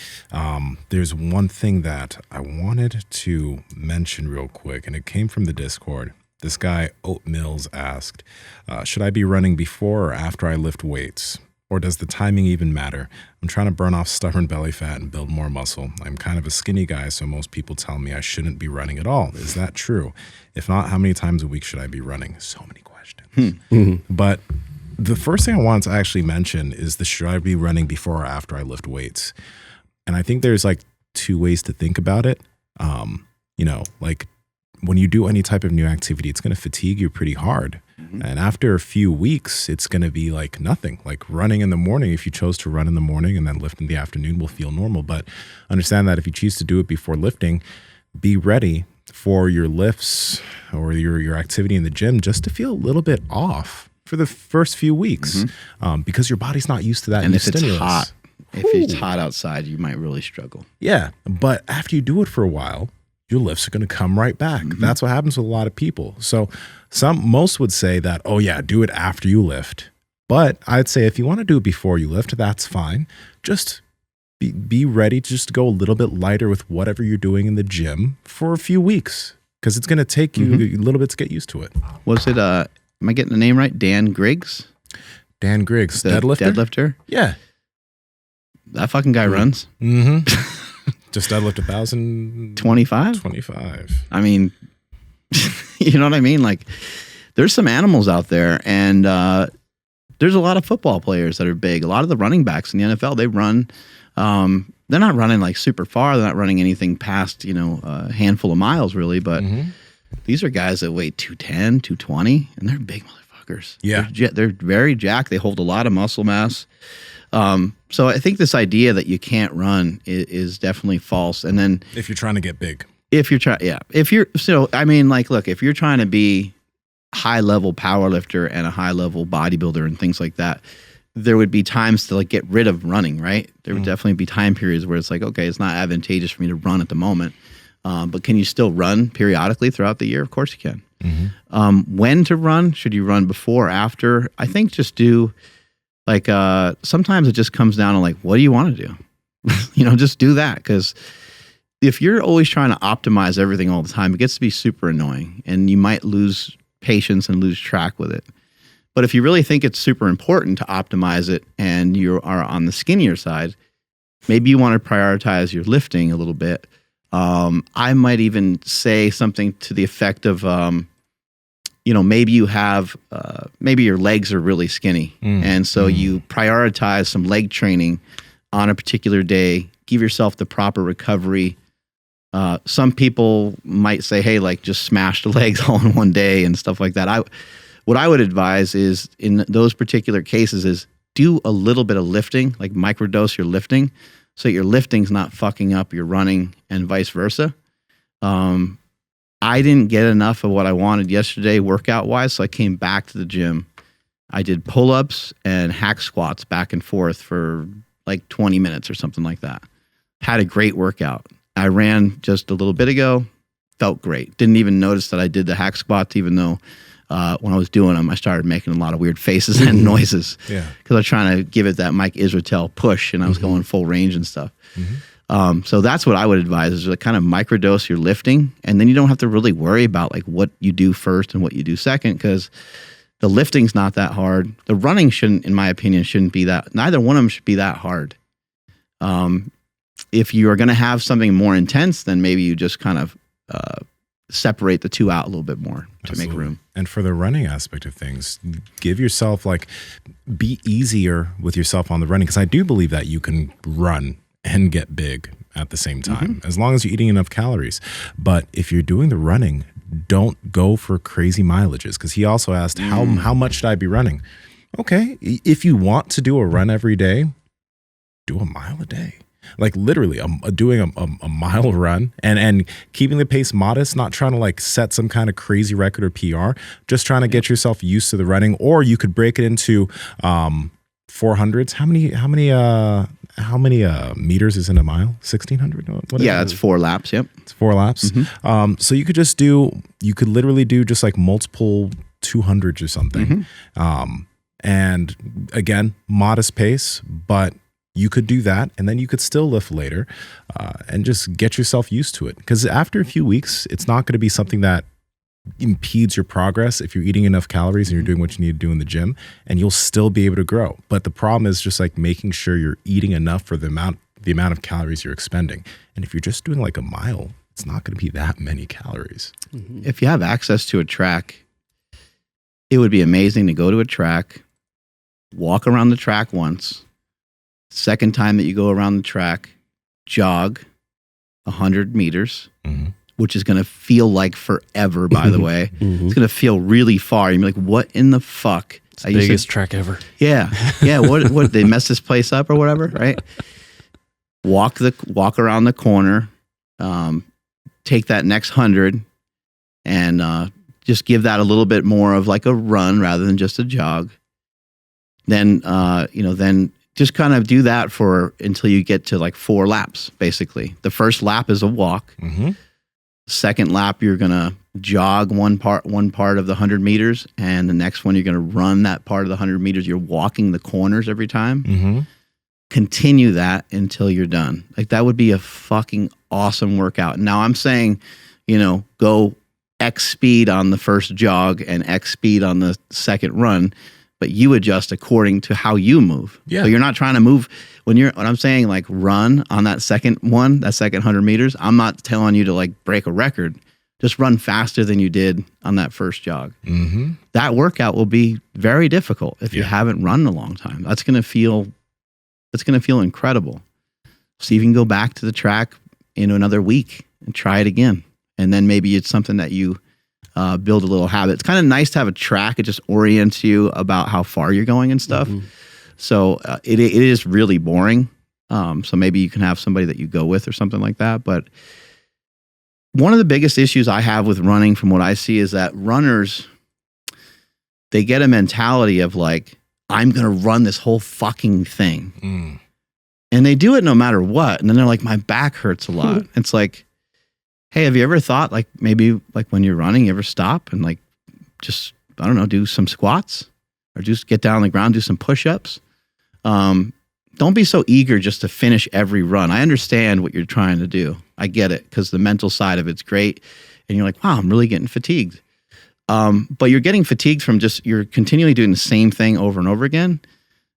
There's one thing that I wanted to mention real quick, and it came from the Discord. This guy, Oat Mills, asked, should I be running before or after I lift weights? Or does the timing even matter? I'm trying to burn off stubborn belly fat and build more muscle. I'm kind of a skinny guy, so most people tell me I shouldn't be running at all. Is that true? If not, how many times a week should I be running? So many questions. But the first thing I want to actually mention is should I be running before or after I lift weights? And I think there's like two ways to think about it. Like when you do any type of new activity, it's going to fatigue you pretty hard. And after a few weeks, it's going to be like nothing. Like running in the morning, if you chose to run in the morning and then lift in the afternoon, will feel normal. But understand that if you choose to do it before lifting, be ready for your lifts or your activity in the gym just to feel a little bit off for the first few weeks, because your body's not used to that. And new if it's stimulus. hot, if it's hot outside, you might really struggle. Yeah, but after you do it for a while, your lifts are going to come right back. That's what happens with a lot of people. So most would say that, oh yeah, do it after you lift. But I'd say if you want to do it before you lift, that's fine. Just be ready to just go a little bit lighter with whatever you're doing in the gym for a few weeks, because it's going to take you a little bit to get used to it. Was it, am I getting the name right? Dan Griggs? Dan Griggs, The deadlifter? Deadlifter? Yeah. That fucking guy runs. Just deadlift 1,025. 25? I mean, you know what I mean? Like, there's some animals out there, and there's a lot of football players that are big. A lot of the running backs in the NFL, they run. They're not running like super far. They're not running anything past, a handful of miles really, but these are guys that weigh 210, 220, and they're big motherfuckers. Yeah. They're very jacked. They hold a lot of muscle mass. So I think this idea that you can't run is definitely false. And then If you're trying to get big. if you're trying, if you're look, if you're trying to be high level power lifter and a high level bodybuilder and things like that, there would be times to like get rid of running, right? There would definitely be time periods where it's like, okay, it's not advantageous for me to run at the moment. But can you still run periodically throughout the year? Of course you can. When to run? Should you run before or after? I think just do like, sometimes it just comes down to like, what do you want to do? Just do that. Because if you're always trying to optimize everything all the time, it gets to be super annoying and you might lose patience and lose track with it. But if you really think it's super important to optimize it and you are on the skinnier side, maybe you want to prioritize your lifting a little bit. I might even say something to the effect of, maybe you have, maybe your legs are really skinny. And so you prioritize some leg training on a particular day, give yourself the proper recovery. Some people might say, hey, like just smash the legs all in one day and stuff like that. What I would advise is in those particular cases is do a little bit of lifting, like microdose your lifting, so your lifting's not fucking up your running and vice versa. I didn't get enough of what I wanted yesterday workout-wise, so I came back to the gym. I did pull-ups and hack squats back and forth for like 20 minutes or something like that. Had a great workout. I ran just a little bit ago, felt great. Didn't even notice that I did the hack squats, even though when I was doing them, I started making a lot of weird faces and noises. Yeah. Because I was trying to give it that Mike Israetel push, and I was going full range and stuff. So that's what I would advise is like kind of microdose your lifting, and then you don't have to really worry about like what you do first and what you do second, because the lifting's not that hard. The running shouldn't, in my opinion, shouldn't be that. Neither one of them should be that hard. If you are going to have something more intense, then maybe you just kind of separate the two out a little bit more to make room. And for the running aspect of things, give yourself be easier with yourself on the running, because I do believe that you can run and get big at the same time, as long as you're eating enough calories. But if you're doing the running, don't go for crazy mileages, because he also asked how much should I be running? Okay, if you want to do a run every day, do a mile a day. Like literally doing a mile run and keeping the pace modest, not trying to set some kind of crazy record or PR, just trying to get yourself used to the running. Or you could break it into 400s. How many meters is in a mile? 1,600? Yeah, it's 4 laps. Yep. It's 4 laps. So you could literally do just like multiple 200s or something. And again, modest pace, but you could do that, and then you could still lift later and just get yourself used to it. Because after a few weeks, it's not going to be something that impedes your progress if you're eating enough calories and you're doing what you need to do in the gym, and you'll still be able to grow. But the problem is just making sure you're eating enough for the amount of calories you're expending. And if you're just doing a mile, it's not going to be that many calories. If you have access to a track, it would be amazing to go to a track, walk around the track once. Second time that you go around the track, jog 100 meters, which is going to feel like forever, by the way. It's going to feel really far. You're like, what in the fuck? It's the biggest track ever. Yeah. Yeah. What they messed this place up or whatever, right? Walk around the corner, take that next 100 and just give that a little bit more of like a run rather than just a jog. Then, then just kind of do that until you get to like 4 laps, basically. The first lap is a walk. Second lap, you're going to jog one part of the 100 meters. And the next one, you're going to run that part of the 100 meters. You're walking the corners every time. Continue that until you're done. Like that would be a fucking awesome workout. Now I'm saying, go X speed on the first jog and X speed on the second run, but you adjust according to how you move. Yeah. So you're not trying to move when I'm saying like run on that second 100 meters. I'm not telling you to like break a record. Just run faster than you did on that first jog. That workout will be very difficult if you haven't run in a long time. That's going to feel incredible. So you can go back to the track in another week and try it again. And then maybe it's something that you build a little habit. It's kind of nice to have a track. It just orients you about how far you're going and stuff. So it is really boring. So maybe you can have somebody that you go with or something like that. But one of the biggest issues I have with running from what I see is that runners, they get a mentality of like, I'm going to run this whole fucking thing. And they do it no matter what. And then they're like, my back hurts a lot. It's like, hey, have you ever thought like maybe like when you're running, you ever stop and like just, I don't know, do some squats or just get down on the ground, do some push-ups? Don't be so eager just to finish every run. I understand what you're trying to do. I get it because the mental side of it's great. And you're like, wow, I'm really getting fatigued. But you're getting fatigued from you're continually doing the same thing over and over again.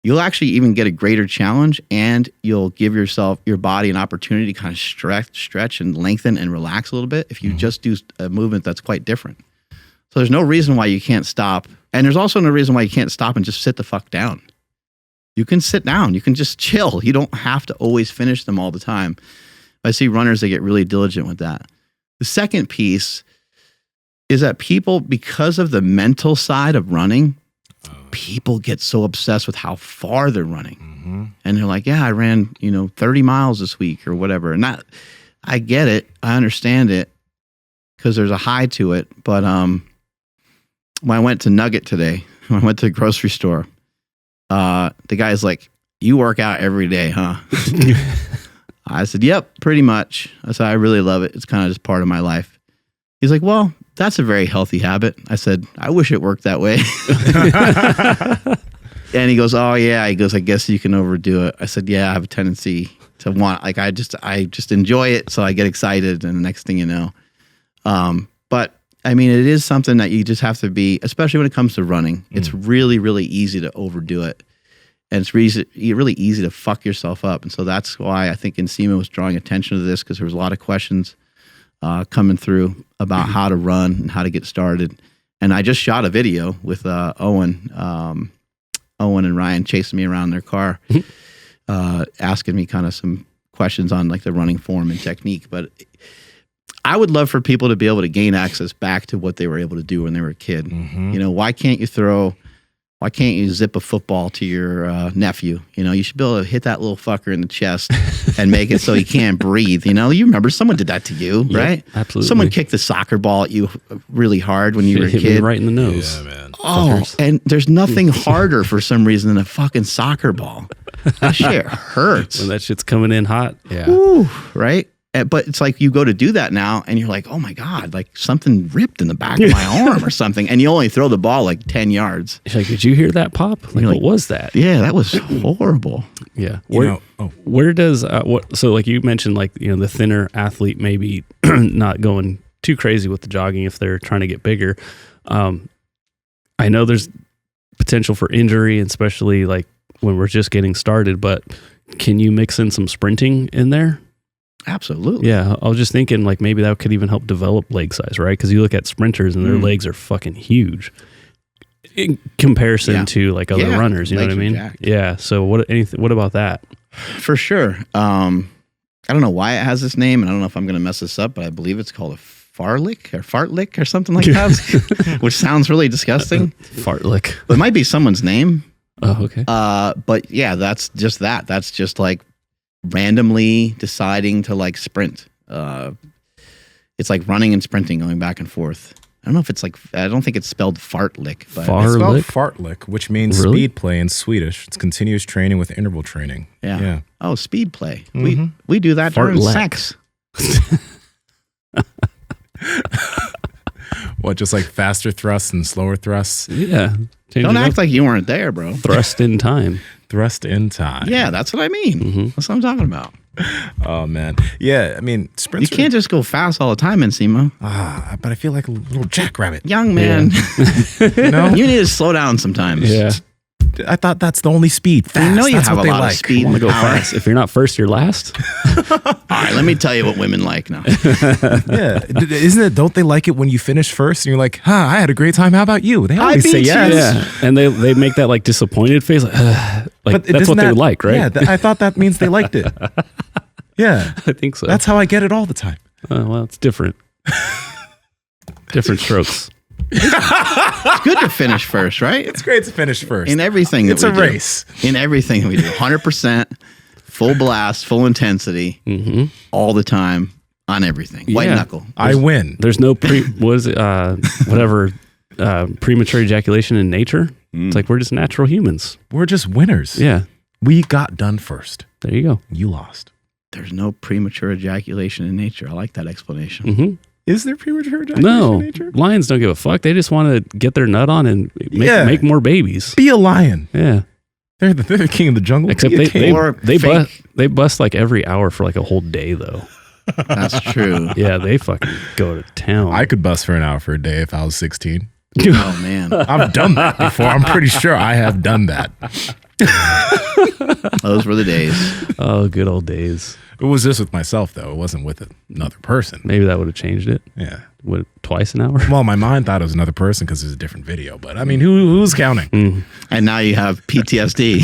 You'll actually even get a greater challenge and you'll give your body an opportunity to kind of stretch and lengthen and relax a little bit if you just do a movement that's quite different. So there's no reason why you can't stop. And there's also no reason why you can't stop and just sit the fuck down. You can sit down. You can just chill. You don't have to always finish them all the time. I see runners that get really diligent with that. The second piece is that people, because of the mental side of running, people get so obsessed with how far they're running. And they're like, yeah, I ran, 30 miles this week or whatever. And I get it. I understand it because there's a high to it. But when I went to Nugget today, when I went to the grocery store, the guy's like, you work out every day, huh? I said, yep, pretty much. I said, I really love it. It's kind of just part of my life. He's like, well, that's a very healthy habit. I said, I wish it worked that way. And he goes, oh yeah. He goes, I guess you can overdo it. I said, yeah, I have a tendency to want, like, I just enjoy it. So I get excited. And the next thing you know, but I mean, it is something that you just have to be, especially when it comes to running. It's really, really easy to overdo it. And it's really easy to fuck yourself up. And so that's why I think Nsima was drawing attention to this, because there was a lot of questions coming through about how to run and how to get started. And I just shot a video with Owen and Ryan chasing me around their car, asking me kind of some questions on like the running form and technique. But I would love for people to be able to gain access back to what they were able to do when they were a kid. Why can't you zip a football to your nephew? You should be able to hit that little fucker in the chest and make it so he can't breathe. You remember someone did that to you, right? Absolutely. Someone kicked the soccer ball at you really hard when you were a Hit kid. me right in the nose. Yeah, man. Oh, and there's nothing harder for some reason than a fucking soccer ball. That shit hurts. When that shit's coming in hot. Yeah. Ooh, right? But it's like you go to do that now and you're like, oh my God, like something ripped in the back of my arm or something. And you only throw the ball like 10 yards. She's like, did you hear that pop? Like, what was that? Yeah, that was horrible. Yeah. Where does, so like you mentioned, like, the thinner athlete maybe not going too crazy with the jogging if they're trying to get bigger. I know there's potential for injury, especially like when we're just getting started, but can you mix in some sprinting in there? Absolutely. Yeah, I was just thinking like maybe that could even help develop leg size, right? Because you look at sprinters and their legs are fucking huge. in comparison Yeah. to like other Yeah, runners, you know what I legs are mean? jacked. Yeah. So what about that? For sure. I don't know why it has this name, and I don't know if I'm going to mess this up, but I believe it's called a fartlick or something like that, which sounds really disgusting. Fartlick. It might be someone's name. Oh, okay. But yeah, that's just that. That's just like randomly deciding to like sprint. It's like running and sprinting, going back and forth. I don't know if it's like, I don't think it's spelled fartlick, but It's spelled Fartlick? fartlick, which means Really? speed play in Swedish. It's continuous training with interval training. yeah. Oh, speed play. Mm-hmm. We do that during Fartlick. sex. What, just like faster thrusts and slower thrusts? Yeah. Change Don't it act up. like you weren't there, bro. Thrust in time. Thrust in time. Yeah, that's what I mean. Mm-hmm. That's what I'm talking about. Oh, man. Yeah, I mean, You sprints can't just go fast all the time, Nsima. but I feel like a little jackrabbit. Young man, You know? you need to slow down sometimes. Yeah. I thought that's the only speed. Fast. I know you That's have what a they lot like. of speed Want and to go power. fast? If you're not first, you're last. All right, let me tell you what women like now. Yeah. Isn't it? Don't they like it when you finish first and you're like, I had a great time. How about you? They always say beat yes. you. Yeah. And they make that like disappointed face. Like But that's isn't what they're that- like, right? Yeah, I thought that means they liked it. Yeah. I think so. That's how I get it all the time. Well, it's different. Different strokes. It's good to finish first, right? It's great to finish first. In everything that It's we a do. race. In everything that we do. 100%, full blast, full intensity, Mm-hmm. all the time, on everything. White Yeah. knuckle. I win. There's no premature ejaculation in nature. It's like we're just natural humans. We're just winners. Yeah. We got done first. There you go. You lost. There's no premature ejaculation in nature. I like that explanation. Mm-hmm. Is there premature ejaculation No, in nature? lions don't give a fuck. They just want to get their nut on and Yeah. make more babies. Be a lion. Yeah. They're the king of the jungle. Except Be a they king. they bust like every hour for like a whole day though. That's true. Yeah, they fucking go to town. I could bust for an hour for a day if I was 16. Oh, man. I've done that before. I'm pretty sure I have done that. Those were the days. Oh, good old days. It was just with myself, though. It wasn't with another person. Maybe that would have changed it. Yeah. What, twice an hour? Well, my mind thought it was another person because it was a different video. But I mean, who's counting? And now you have PTSD.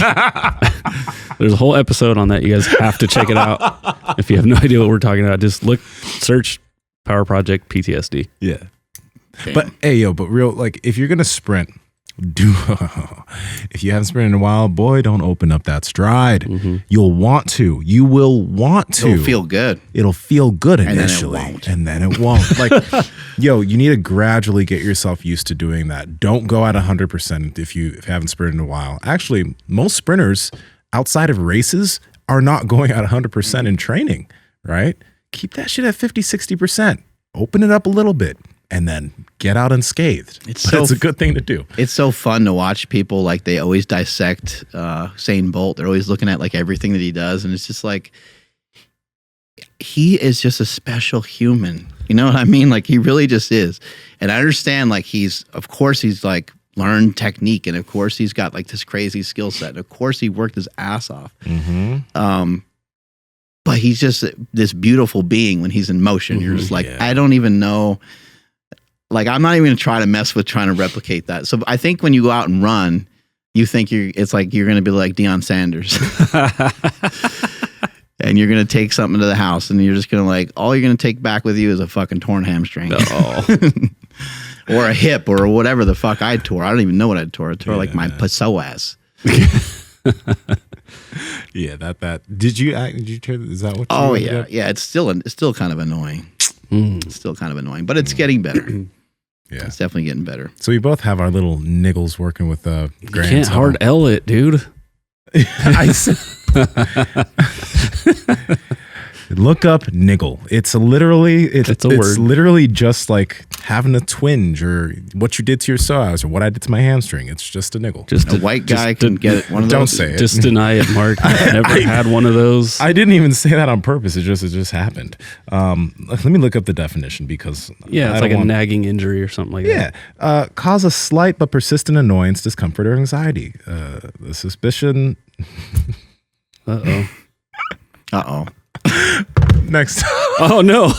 There's a whole episode on that. You guys have to check it out. If you have no idea what we're talking about, just search PowerProject PTSD. Yeah. But hey, but real, like, if you're gonna sprint, if you haven't sprinted in a while, boy, don't open up that stride. You'll want to. You will want to. It'll feel good. It'll feel good then it initially, won't. and then it won't. Like, you need to gradually get yourself used to doing that. Don't go at 100% if you haven't sprinted in a while. Actually, most sprinters outside of races are not going at 100% in training, right? Keep that shit at 50, 60%. Open it up a little bit. And then get out unscathed. It's But so it's a good thing to do. It's so fun to watch people, like, they always dissect Usain Bolt. They're always looking at like everything that he does, and it's just like, he is just a special human. You know what I mean? Like, he really just is. And I understand, like, of course he's like learned technique, and of course he's got like this crazy skill set, and of course he worked his ass off. But he's just this beautiful being when he's in motion. You're just like, Yeah. I don't even know. Like, I'm not even going to try to mess with trying to replicate that. So I think when you go out and run, you think it's like you're going to be like Deion Sanders. And you're going to take something to the house, and you're just going to like, all you're going to take back with you is a fucking torn hamstring. Or a hip, or whatever the fuck I tore. I don't even know what I tore. I tore like my psoas. Yeah, that. Did you tear? Is that what? Oh you yeah, did? yeah. It's still kind of annoying. It's still kind of annoying, but it's getting better. Yeah. It's definitely getting better. So we both have our little niggles working with You Grant. can't hard L it, dude. Look up niggle. It's literally It's a word. literally just like having a twinge, or what you did to your psoas, or what I did to my hamstring. It's just a niggle. Just A white guy can get one of those. Don't say it. Just deny it, Mark. I've never had one of those. I didn't even say that on purpose. It just happened. Let me look up the definition because Yeah, I it's like don't a want- nagging injury or something like Yeah, that. cause a slight but persistent annoyance, discomfort, or anxiety. The suspicion. Uh-oh. Uh-oh. Next. Oh, no.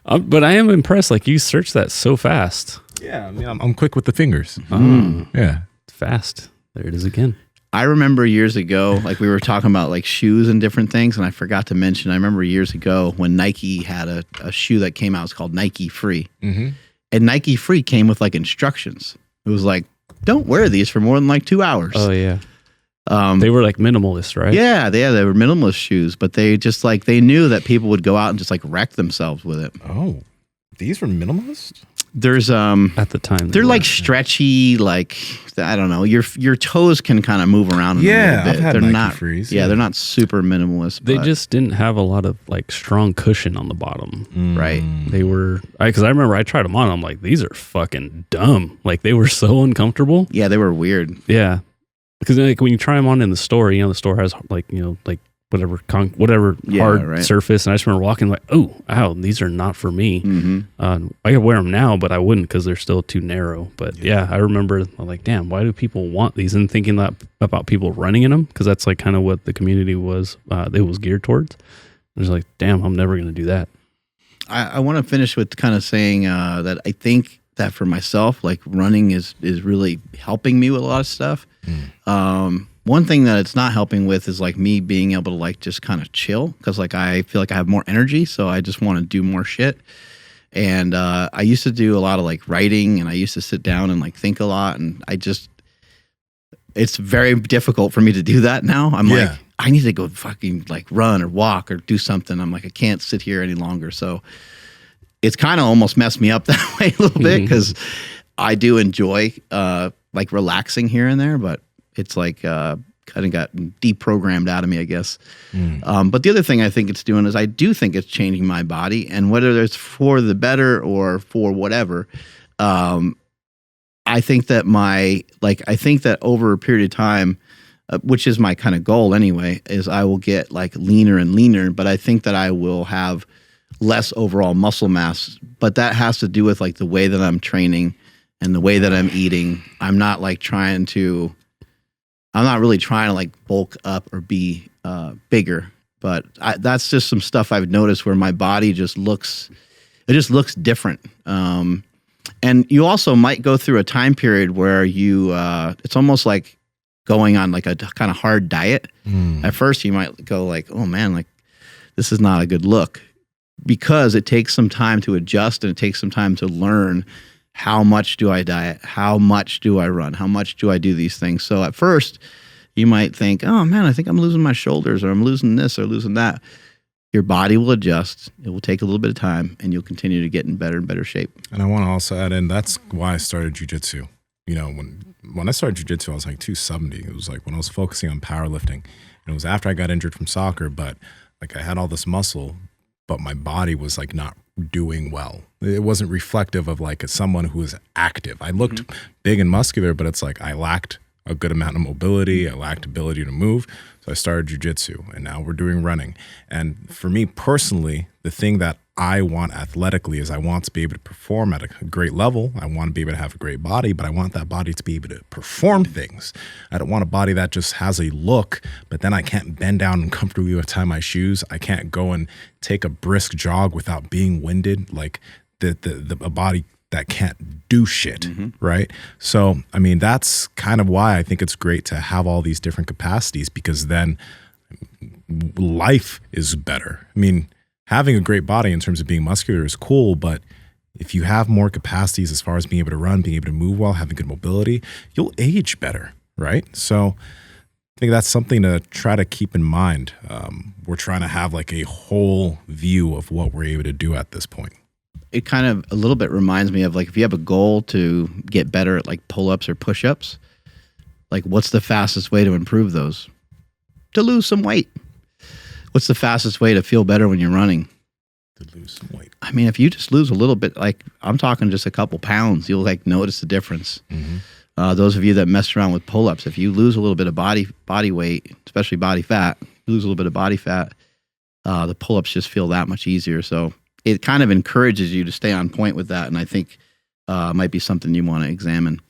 But I am impressed. Like, you searched that so fast. Yeah, I mean, I'm quick with the fingers. Yeah. Fast. There it is again. I remember years ago, like we were talking about like shoes and different things, and I forgot to mention, I remember years ago when Nike had a shoe that came out, it's called Nike Free. Mm-hmm. And Nike Free came with like instructions. It was like, don't wear these for more than like 2 hours. Oh yeah. They were like minimalist, right? Yeah, they were minimalist shoes, but they just like, they knew that people would go out and just like wreck themselves with it. Oh, these were minimalist? There's At the time. they're like stretchy, like I don't know. Your toes can kind of move around in a little bit. I've had They're Nike not Frees. Yeah, they're not super minimalist. They but- just didn't have a lot of like strong cushion on the bottom. right. They were, because I remember I tried them on. I'm like, these are fucking dumb. Like they were so uncomfortable. Yeah, they were weird. Yeah, because like when you try them on in the store, the store has like like whatever Yeah, hard right. surface, and I just remember walking like, oh, ow, these are not for me. Mm-hmm. I could wear them now, but I wouldn't because they're still too narrow. But yeah, I remember I'm like, damn, why do people want these? And thinking that about people running in them, because that's like kind of what the community was. It was geared towards. I was like, damn, I'm never gonna do that. I want to finish with kind of saying that I think that for myself, like running is really helping me with a lot of stuff. One thing that it's not helping with is like me being able to like just kind of chill, because like I feel like I have more energy, so I just want to do more shit. And I used to do a lot of like writing, and I used to sit down and like think a lot, and it's very difficult for me to do that now. I'm like, I need to go fucking like run or walk or do something. I'm like, I can't sit here any longer. So it's kind of almost messed me up that way a little bit, because I do enjoy like relaxing here and there, but it's like kind of got deprogrammed out of me, I guess. But the other thing I think it's doing is I do think it's changing my body, and whether it's for the better or for whatever, I think that I think that over a period of time, which is my kind of goal anyway, is I will get like leaner and leaner, but I think that I will have less overall muscle mass. But that has to do with like the way that I'm training and the way that I'm eating. I'm not really trying to like bulk up or be bigger, but that's just some stuff I've noticed where my body just looks different. And you also might go through a time period where it's almost like going on like a kind of hard diet. At first you might go like, oh man, like this is not a good look, because it takes some time to adjust, and it takes some time to learn how much do I diet, how much do I run, how much do I do these things. So at first you might think, oh man, I think I'm losing my shoulders, or I'm losing this or losing that. Your body will adjust. It will take a little bit of time, and you'll continue to get in better and better shape. And I want to also add in, that's why I started jiu-jitsu. You know, when I started jiu-jitsu, I was like 270. It was like when I was focusing on powerlifting. And it was after I got injured from soccer, but like I had all this muscle, but my body was like not doing well. It wasn't reflective of like someone who was active. I looked big and muscular, but it's like I lacked a good amount of mobility. I lacked ability to move. So I started jiu-jitsu, and now we're doing running. And for me personally, the thing that I want athletically is I want to be able to perform at a great level. I want to be able to have a great body, but I want that body to be able to perform things. I don't want a body that just has a look, but then I can't bend down and comfortably tie my shoes. I can't go and take a brisk jog without being winded, like a body that can't do shit, right? So, I mean, that's kind of why I think it's great to have all these different capacities, because then life is better. I mean, having a great body in terms of being muscular is cool, but if you have more capacities as far as being able to run, being able to move well, having good mobility, you'll age better, right? So I think that's something to try to keep in mind. We're trying to have like a whole view of what we're able to do at this point. It kind of a little bit reminds me of like if you have a goal to get better at like pull-ups or push-ups, like what's the fastest way to improve those? To lose some weight. What's the fastest way to feel better when you're running? To lose some weight. I mean, if you just lose a little bit, like I'm talking just a couple pounds, you'll like notice the difference. Those of you that mess around with pull-ups, if you lose a little bit of body weight, especially body fat, lose a little bit of body fat, the pull-ups just feel that much easier. So it kind of encourages you to stay on point with that, and I think might be something you want to examine.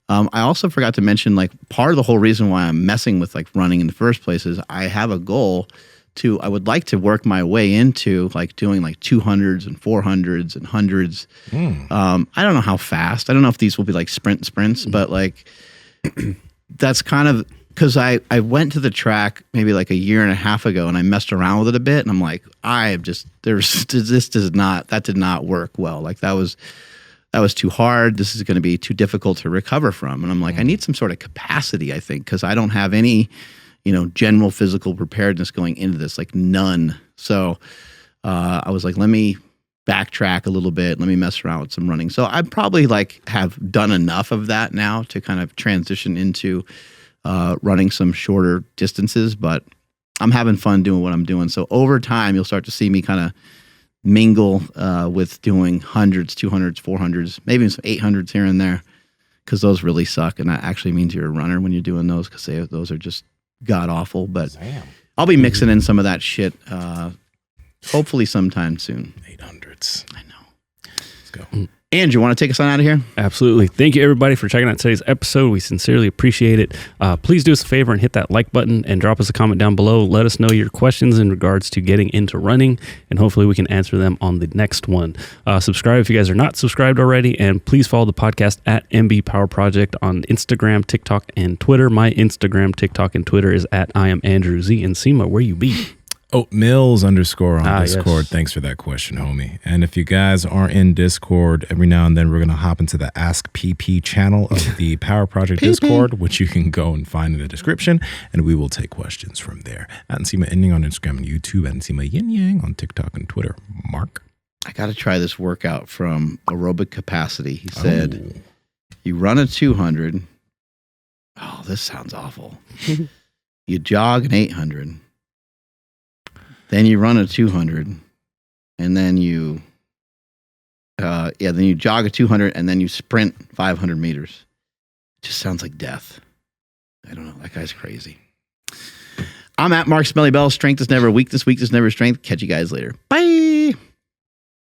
I also forgot to mention, like, part of the whole reason why I'm messing with like running in the first place is I have a goal I would like to work my way into like doing like 200s and 400s and hundreds. I don't know how fast. I don't know if these will be like sprints, but like that's kind of because I went to the track maybe like a year and a half ago and I messed around with it a bit and I'm like, that did not work well. Like that was too hard. This is going to be too difficult to recover from. And I'm like, I need some sort of capacity, I think, because I don't have any, general physical preparedness going into this, like none. So I was like, let me backtrack a little bit. Let me mess around with some running. So I probably like have done enough of that now to kind of transition into running some shorter distances, but I'm having fun doing what I'm doing. So over time, you'll start to see me kind of mingle with doing hundreds, 200s, 400s, maybe some 800s here and there, because those really suck. And that actually means you're a runner when you're doing those, because those are just god awful. But I'll be mixing in some of that shit hopefully sometime soon. 800s. I know. Let's go. Andrew, want to take us on out of here? Absolutely. Thank you, everybody, for checking out today's episode. We sincerely appreciate it. Please do us a favor and hit that like button and drop us a comment down below. Let us know your questions in regards to getting into running, and hopefully we can answer them on the next one. Subscribe if you guys are not subscribed already, and please follow the podcast at MB PowerProject on Instagram, TikTok, and Twitter. My Instagram, TikTok, and Twitter is at I am Andrew Z. Nsima, where you be? Mills _on Discord. Yes. Thanks for that question, homie. And if you guys are in Discord, every now and then we're going to hop into the Ask PP channel of the Power Project Discord, which you can go and find in the description, and we will take questions from there. At Nsima Inyang on Instagram and YouTube, and Nsima Inyang on TikTok and Twitter. Mark? I got to try this workout from Aerobic Capacity. He said, you run a 200. Oh, this sounds awful. You jog an 800. Then you run a 200, and then you jog a 200, and then you sprint 500 meters. It just sounds like death. I don't know. That guy's crazy. I'm at Mark Smelly Bell. Strength is never weakness. Weakness never strength. Catch you guys later. Bye.